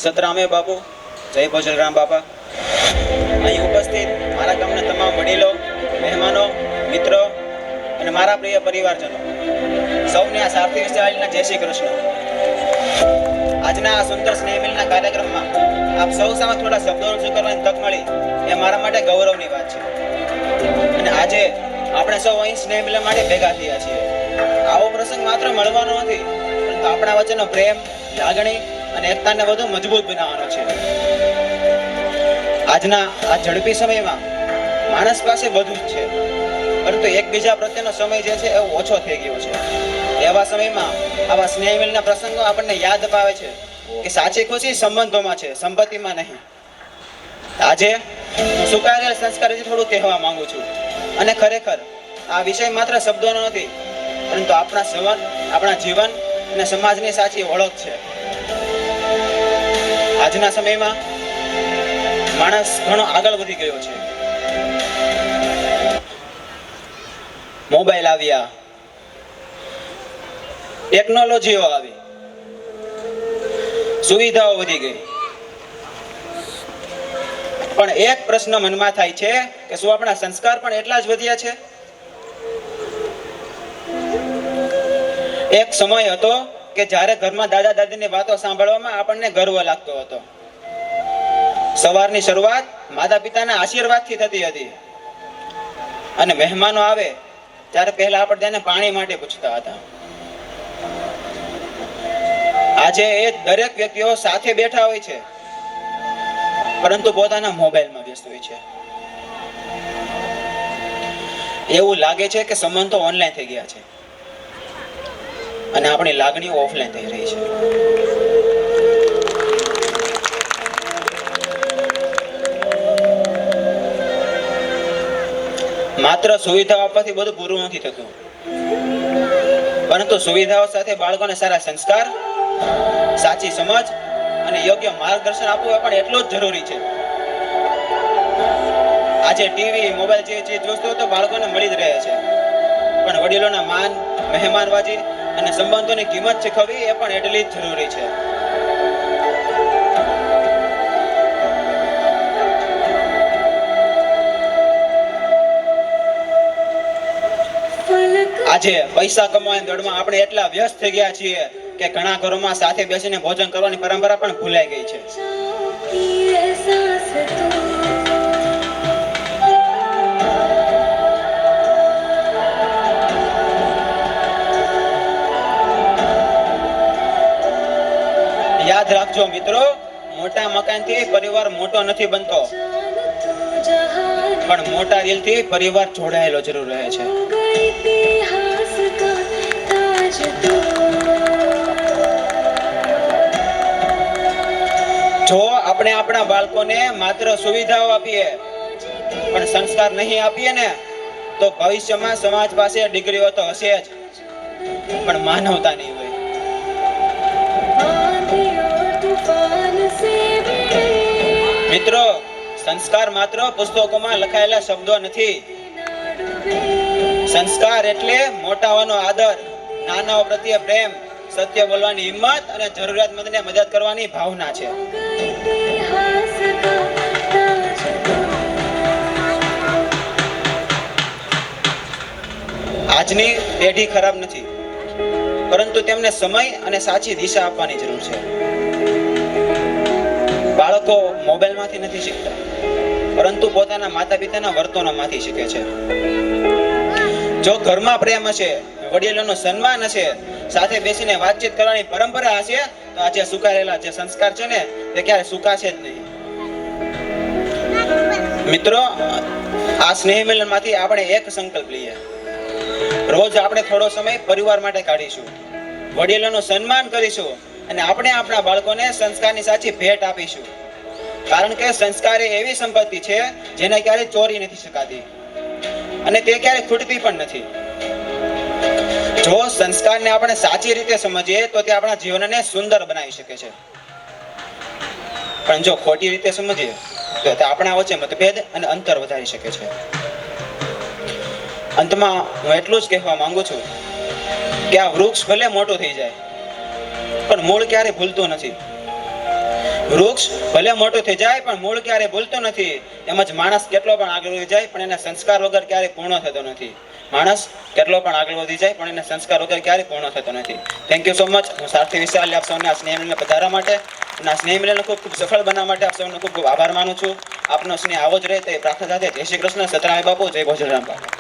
સતરામે બાપુ, જય ભોજલરામ બાપા, અહીં ઉપસ્થિત મારા ગામના તમામ વડીલો, મહેમાનો, મિત્રો અને મારા પ્રિય પરિવારજનો, સૌને આ સારથી વિશ્વાસના જય શ્રી કૃષ્ણ. આજના આ સુંદર સ્નેહ મિલના કાર્યક્રમમાં આપ સૌ સામે થોડા શબ્દો રજૂ કરવાની તક મળી એ મારા માટે ગૌરવની વાત છે. અને આજે આપણે સૌ અહીં સ્નેહ મિલન માટે ભેગા થયા છીએ. આવો પ્રસંગ માત્ર મળવાનો નથી, પરંતુ આપણા વચ્ચેનો પ્રેમ, લાગણી અને એકતાને વધુ મજબૂત બનાવવાનો છે. આજના આ ઝડપી સમયમાં માણસ પાસે બધું જ છે, પરંતુ એકબીજા પ્રત્યેનો સમય જે છે એ ઓછો થઈ ગયો છે. એવા સમયમાં આવા સ્નેહ મિલનના પ્રસંગો આપણને યાદ અપાવે છે કે સાચી ખુશી સંબંધોમાં છે, સંપત્તિમાં નહીં. આજે હું સુકાયેલા સંસ્કાર વિશે થોડું કહેવા માંગુ છું. અને ખરેખર આ વિષય માત્ર શબ્દોનો નથી, પરંતુ આપણા જીવન અને સમાજની સાચી ઓળખ છે. આજના સમયમાં માણસ ઘણો આગળ વધી ગયો છે. મોબાઈલ આવ્યા, ટેકનોલોજીઓ આવી, સુવિધાઓ વધી ગઈ, પણ એક પ્રશ્ન મનમાં થાય છે કે શું આપણા સંસ્કાર પણ એટલા જ વધ્યા છે? એક સમય હતો કે જ્યારે ઘરમાં દાદા દાદીની વાતો સાંભળવામાં આપણને ગર્વ લાગતો હતો. સવારની શરૂઆત માતા પિતાના આશીર્વાદથી થતી હતી, અને મહેમાનો આવે ત્યારે પહેલા આપણે તેને પાણી માટે પૂછતા હતા. આજે એ દરેક વ્યક્તિઓ સાથે બેઠા હોય છે, પરંતુ પોતાના મોબાઈલમાં વ્યસ્ત હોય છે. એવું લાગે છે કે સંબંધો ઓનલાઈન થઈ ગયા છે અને આપણી લાગણીઓ ઓફલાઈન થઈ રહી છે. માત્ર સુવિધાઓ આપવાથી બધું પૂરું નથી થતું, પરંતુ સુવિધાઓ સાથે બાળકોને સારા સંસ્કાર, સાચી સમજ અને યોગ્ય માર્ગદર્શન આપવું એ પણ એટલું જ જરૂરી છે. આજે ટીવી, મોબાઈલ જેવી વસ્તુઓ તો બાળકોને મળી જ રહે છે, પણ વડીલોના માન, મહેમાનબાજી અને સંબંધોની કિંમત શીખવવી એ પણ એટલી જ જરૂરી છે. આજે પૈસા કમાવાની દોડમાં આપણે એટલા વ્યસ્ત થઈ ગયા છીએ કે ઘણા ઘરોમાં સાથે બેસીને ભોજન કરવાની પરંપરા પણ ભૂલાઈ ગઈ છે. યાદ રાખજો મિત્રો, મોટા મકાનથી પરિવાર મોટો નથી બનતો, પણ મોટા દિલથી પરિવાર જોડાયેલો જરૂર રહે છે. જો આપણે આપણા બાળકોને માત્ર સુવિધાઓ આપીએ પણ સંસ્કાર નહીં આપીએ ને, તો ભવિષ્યમાં સમાજ પાસે ડિગ્રીઓ તો હશે જ, પણ માનવતા નહીં હોય. મિત્રો, સંસ્કાર માત્ર પુસ્તકોમાં લખાયેલા શબ્દો નથી. સંસ્કાર એટલે મોટાઓનો આદર, નાનાઓ પ્રત્યે પ્રેમ, સત્ય બોલવાની હિંમત અને જરૂરિયાતમંદને મદદ કરવાની ભાવના છે. આજની પેઢી ખરાબ નથી, પરંતુ તેમને સમય અને સાચી દિશા આપવાની જરૂર છે. બાળકો મોબાઈલમાંથી નથી શીખતા, પરંતુ પોતાના માતા પિતાના વર્તનોમાંથી શીખે છે. જો ઘરમાં પ્રેમ હશે, વડીલોનું સન્માન હશે, સાથે બેસીને વાતચીત કરવાની પરંપરા હશે, તો આજે સુકાયેલા જે સંસ્કાર છે ને તે ક્યારે સુકાશે જ નહીં. મિત્રો, આ સ્નેહ મિલનમાંથી આપણે એક સંકલ્પ લઈએ. રોજ આપણે થોડો સમય પરિવાર માટે કાઢીશું, વડીલોનું સન્માન કરીશું અને આપણે આપણા બાળકોને સંસ્કારની સાચી ભેટ આપીશું. કારણ કે સંસ્કાર એ એવી સંપત્તિ છે જેને ક્યારેય ચોરી નથી શકાતી અને તે ક્યારેય ખૂટતી પણ નથી. જો સંસ્કારને આપણે સાચી રીતે સમજીએ તો તે આપણા જીવનને સુંદર બનાવી શકે છે, પણ જો ખોટી રીતે સમજીએ તો તે આપણા વચ્ચે મતભેદ અને અંતર વધારી શકે છે. અંતમાં હું એટલું જ કહેવા માંગુ છું કે આ વૃક્ષ ભલે મોટું થઈ જાય, પણ મૂળ ક્યારે ભૂલતું નથી. વૃક્ષ ભલે મોટું થઈ જાય પણ મૂળ ક્યારે ભૂલતો નથી. એમ જ માણસ કેટલો પણ આગળ વધી જાય પણ એના સંસ્કાર વગર ક્યારે પૂર્ણ થતો નથી. માણસ કેટલો પણ આગળ વધી જાય પણ એના સંસ્કાર વગર ક્યારે પૂર્ણ થતો નથી. Thank you so much. હું સારથી વિશાલ આપ સૌને આ સ્નેહ મિલનને પધારવા માટે અને આ સ્નેહ મિલનને ખૂબ ખૂબ સફળ બનાવવા માટે આપ સૌનો ખૂબ ખૂબ આભાર માનું છું. આપનો સ્નેહ આવો જ રહે તે પ્રાર્થના સાથે જય શ્રી કૃષ્ણ. સતરામી બાપુ, જય ભોજરામ બાપુ.